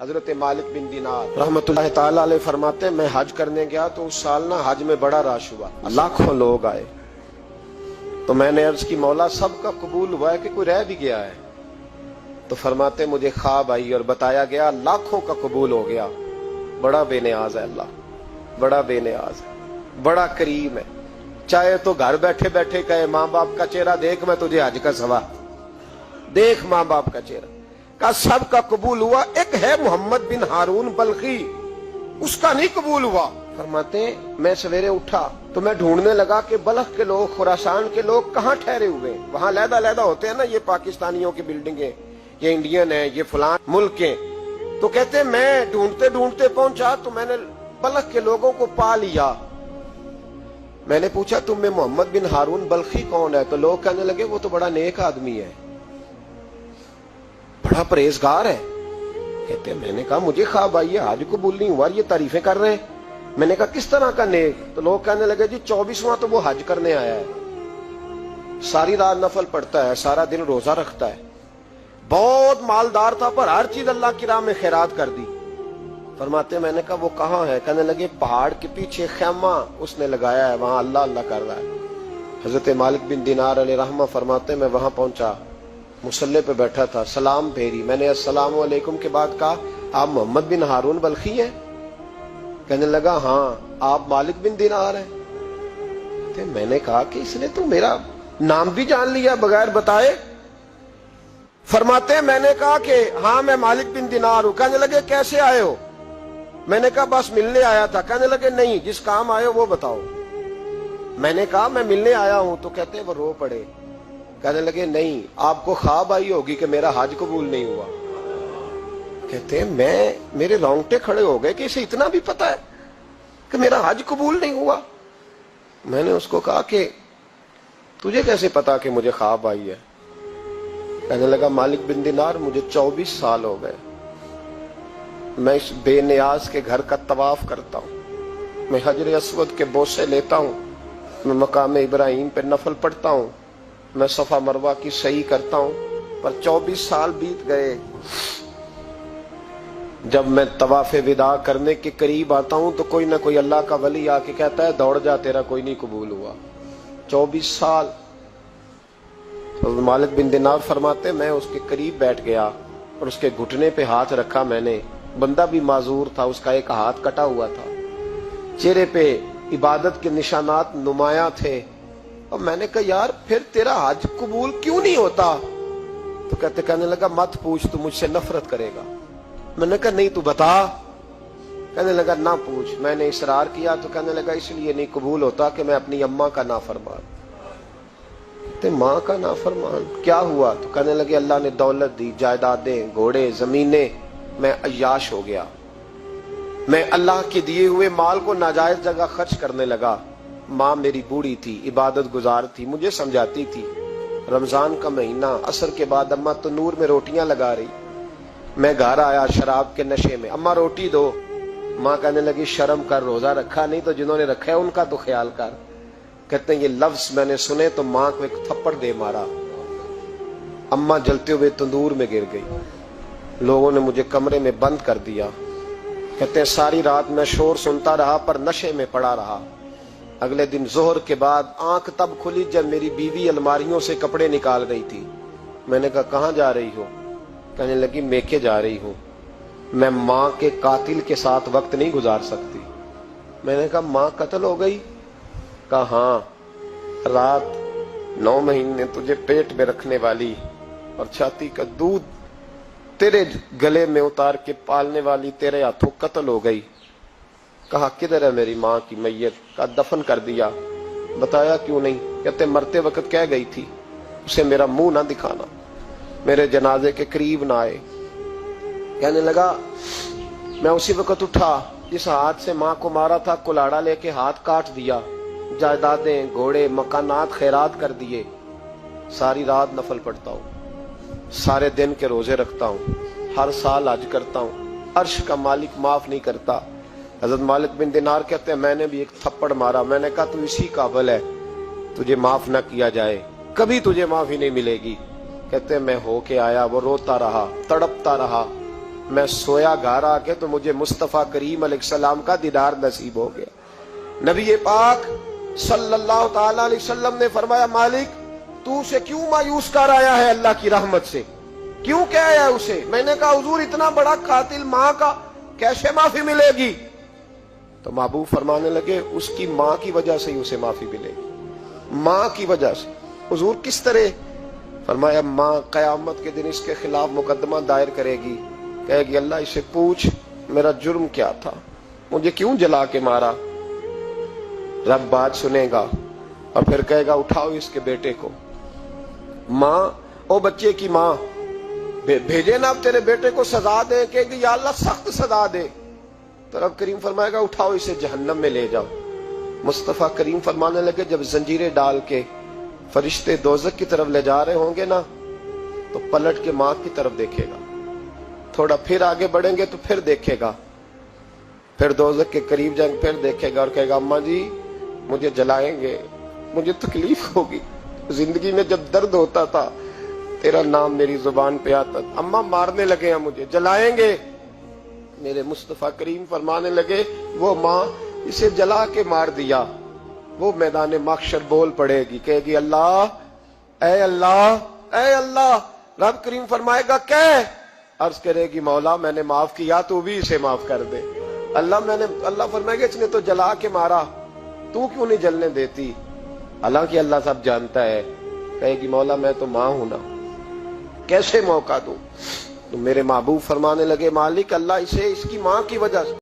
حضرت مالک بن دینار رحمتہ اللہ تعالی علیہ فرماتے ہیں میں حج کرنے گیا تو اس سال نا حج میں بڑا رش ہوا، لاکھوں لوگ آئے، تو میں نے عرض کی مولا سب کا قبول ہوا ہے کہ کوئی رہ بھی گیا ہے؟ تو فرماتے مجھے خواب آئی اور بتایا گیا لاکھوں کا قبول ہو گیا۔ بڑا بے نیاز ہے اللہ، بڑا بے نیاز ہے، بڑا کریم ہے، چاہے تو گھر بیٹھے بیٹھے کہے ماں باپ کا چہرہ دیکھ میں تجھے حج کا ثواب دیکھ، ماں باپ کا چہرہ کا سب کا قبول ہوا، ایک ہے محمد بن ہارون بلخی اس کا نہیں قبول ہوا۔ فرماتے ہیں میں سویرے اٹھا تو میں ڈھونڈنے لگا کہ بلخ کے لوگ، خراسان کے لوگ کہاں ٹھہرے ہوئے، وہاں علیحدہ علیحدہ ہوتے ہیں نا، یہ پاکستانیوں کی بلڈنگیں، یہ انڈین ہیں، یہ فلان ملک کے، تو کہتے ہیں میں ڈھونڈتے ڈھونڈتے پہنچا تو میں نے بلخ کے لوگوں کو پا لیا۔ میں نے پوچھا تم میں محمد بن ہارون بلخی کون ہے؟ تو لوگ کہنے لگے وہ تو بڑا نیک آدمی ہے، بڑا پرہیزگار ہے۔ کہتے ہیں میں نے کہا مجھے خواب آئی ہے حج قبول نہیں ہوا، یہ تعریفیں کر رہے ہیں۔ میں نے کہا کس طرح کا نیک؟ تو لوگ کہنے لگے جی 24واں تو وہ حج کرنے آیا ہے، ساری رات نفل پڑھتا ہے، سارا دن روزہ رکھتا ہے، بہت مالدار تھا پر ہر چیز اللہ کی راہ میں خیرات کر دی۔ فرماتے میں نے کہا وہ کہاں ہے؟ کہنے لگے پہاڑ کے پیچھے خیمہ اس نے لگایا ہے، وہاں اللہ اللہ کر رہا ہے۔ حضرت مالک بن دینار علیہ رحمہ فرماتے میں وہاں پہنچا، مصلی پہ بیٹھا تھا، سلام پھیری، میں نے السلام علیکم کے بعد کہا آپ محمد بن ہارون بلخی ہیں؟ کہنے لگا ہاں۔ آپ مالک بن دینار ہیں؟ میں نے کہا کہ اس نے تو میرا نام بھی جان لیا بغیر بتائے۔ فرماتے ہیں میں نے کہا کہ ہاں میں مالک بن دینار ہوں۔ کہنے لگے کیسے آئے ہو؟ میں نے کہا بس ملنے آیا تھا۔ کہنے لگے نہیں جس کام آئے ہو وہ بتاؤ۔ میں نے کہا میں ملنے آیا ہوں، تو کہتے ہیں وہ رو پڑے، کہنے لگے نہیں آپ کو خواب آئی ہوگی کہ میرا حج قبول نہیں ہوا۔ کہتے ہیں میرے رونگٹے کھڑے ہو گئے کہ اسے اتنا بھی پتا ہے کہ میرا حج قبول نہیں ہوا۔ میں نے اس کو کہا کہ تجھے کیسے پتا کہ مجھے خواب آئی ہے؟ کہنے لگا مالک بن دینار مجھے 24 سال ہو گئے، میں اس بے نیاز کے گھر کا طواف کرتا ہوں، میں حجر اسود کے بوسے لیتا ہوں، میں مقام ابراہیم پہ نفل پڑھتا ہوں، میں صفا مروہ کی سعی کرتا ہوں، پر 24 سال بیت گئے۔ جب میں طواف وداع کرنے کے قریب آتا ہوں تو کوئی نہ کوئی اللہ کا ولی آ کے کہتا ہے دوڑ جا تیرا کوئی نہیں قبول ہوا۔ 24 سال۔ مالک بن دینار فرماتے میں اس کے قریب بیٹھ گیا اور اس کے گھٹنے پہ ہاتھ رکھا، میں نے، بندہ بھی معذور تھا، اس کا ایک ہاتھ کٹا ہوا تھا، چہرے پہ عبادت کے نشانات نمایاں تھے، اور میں نے کہا یار پھر تیرا حج قبول کیوں نہیں ہوتا؟ تو کہنے لگا مت پوچھ تو مجھ سے نفرت کرے گا۔ میں نے کہا نہیں تو بتا۔ کہنے لگا نہ پوچھ۔ میں نے اصرار کیا تو کہنے لگا اس لیے نہیں قبول ہوتا کہ میں اپنی اماں کا نافرمان۔ کہتے ماں کا نافرمان کیا ہوا؟ تو کہنے لگے اللہ نے دولت دی، جائیدادیں، گھوڑے، زمینیں، میں عیاش ہو گیا، میں اللہ کے دیے ہوئے مال کو ناجائز جگہ خرچ کرنے لگا۔ ماں میری بوڑھی تھی، عبادت گزار تھی، مجھے سمجھاتی تھی۔ رمضان کا مہینہ، عصر کے بعد اماں تنور میں روٹیاں لگا رہی، میں گھر آیا شراب کے نشے میں، اماں روٹی دو۔ ماں کہنے لگی شرم کر، روزہ رکھا نہیں تو جنہوں نے رکھا ہے ان کا تو خیال کر۔ کہتے ہیں یہ لفظ میں نے سنے تو ماں کو ایک تھپڑ دے مارا، اماں جلتے ہوئے تندور میں گر گئی، لوگوں نے مجھے کمرے میں بند کر دیا۔ کہتے ہیں ساری رات میں شور سنتا رہا پر نشے میں پڑا رہا۔ اگلے دن ظہر کے بعد آنکھ تب کھلی جب میری بیوی الماریوں سے کپڑے نکال رہی تھی۔ میں نے کہا کہاں جا رہی ہو؟ کہنے لگی میکے جا رہی ہوں، میں ماں کے قاتل کے ساتھ وقت نہیں گزار سکتی۔ میں نے کہا ماں قتل ہو گئی؟ کہا ہاں، رات 9 مہینے تجھے پیٹ میں رکھنے والی اور چھاتی کا دودھ تیرے گلے میں اتار کے پالنے والی تیرے ہاتھوں قتل ہو گئی۔ کہا کدھر ہے میری ماں کی میت؟ کہا دفن کر دیا۔ بتایا کیوں نہیں؟ کہتے مرتے وقت کہہ گئی تھی اسے میرا منہ نہ دکھانا، میرے جنازے کے قریب نہ آئے۔ کہنے لگا میں اسی وقت اٹھا جس ہاتھ سے ماں کو مارا تھا، کلاڑا لے کے ہاتھ کاٹ دیا، جائیدادیں، گھوڑے، مکانات خیرات کر دیے۔ ساری رات نفل پڑھتا ہوں، سارے دن کے روزے رکھتا ہوں، ہر سال حج کرتا ہوں، عرش کا مالک معاف نہیں کرتا۔ حضرت مالک بن دینار کہتے ہیں میں نے بھی ایک تھپڑ مارا، میں نے کہا تو اسی قابل ہے تجھے معاف نہ کیا جائے، کبھی تجھے معافی نہیں ملے گی۔ کہتے ہیں میں ہو کے آیا، وہ روتا رہا، تڑپتا رہا، میں سویا گھر آ کے تو مجھے مصطفیٰ کریم علیہ السلام کا دیدار نصیب ہو گیا۔ نبی پاک صلی اللہ تعالی علیہ وسلم نے فرمایا مالک تو اسے کیوں مایوس کر آیا ہے اللہ کی رحمت سے، کیوں کہہ آیا ہے اسے؟ میں نے کہا حضور اتنا بڑا قاتل ماں کا کیسے معافی ملے گی؟ تو محبوب فرمانے لگے اس کی ماں کی وجہ سے ہی اسے معافی ملے گی، ماں کی وجہ سے۔ حضور کس طرح؟ فرمایا ماں قیامت کے دن اس کے خلاف مقدمہ دائر کرے گی، کہے گی اللہ اسے پوچھ میرا جرم کیا تھا، مجھے کیوں جلا کے مارا؟ رب بات سنے گا اور پھر کہے گا اٹھاؤ اس کے بیٹے کو۔ ماں او بچے کی ماں بھیجے نا اب تیرے بیٹے کو سزا دے، کہے گی یا اللہ سخت سزا دے، تو رب کریم فرمائے گا اٹھاؤ اسے جہنم میں لے جاؤ۔ مصطفیٰ کریم فرمانے لگے جب زنجیریں ڈال کے فرشتے دوزخ کی طرف لے جا رہے ہوں گے نا تو پلٹ کے ماں کی طرف دیکھے گا، تھوڑا پھر آگے بڑھیں گے تو پھر دیکھے گا، پھر دوزخ کے قریب جائیں پھر دیکھے گا اور کہے گا اماں جی مجھے جلائیں گے، مجھے تکلیف ہوگی، زندگی میں جب درد ہوتا تھا تیرا نام میری زبان پہ آتا تھا، اماں مارنے لگے ہیں مجھے، جلائیں گے۔ میرے مصطفیٰ کریم فرمانے لگے وہ ماں اسے جلا کے مار دیا، وہ میدان محشر بول پڑے گی، کہے گی اللہ اے اللہ اے اللہ۔ رب کریم فرمائے گا کہ عرض کرے گی مولا میں نے معاف کیا تو بھی اسے معاف کر دے۔ اللہ فرمائے گا اس نے تو جلا کے مارا، تو کیوں نہیں جلنے دیتی؟ حالانکہ اللہ سب جانتا ہے، کہے گی مولا میں تو ماں ہوں نا، کیسے موقع دوں؟ تو میرے محبوب فرمانے لگے مالک اللہ اسے اس کی ماں کی وجہ سے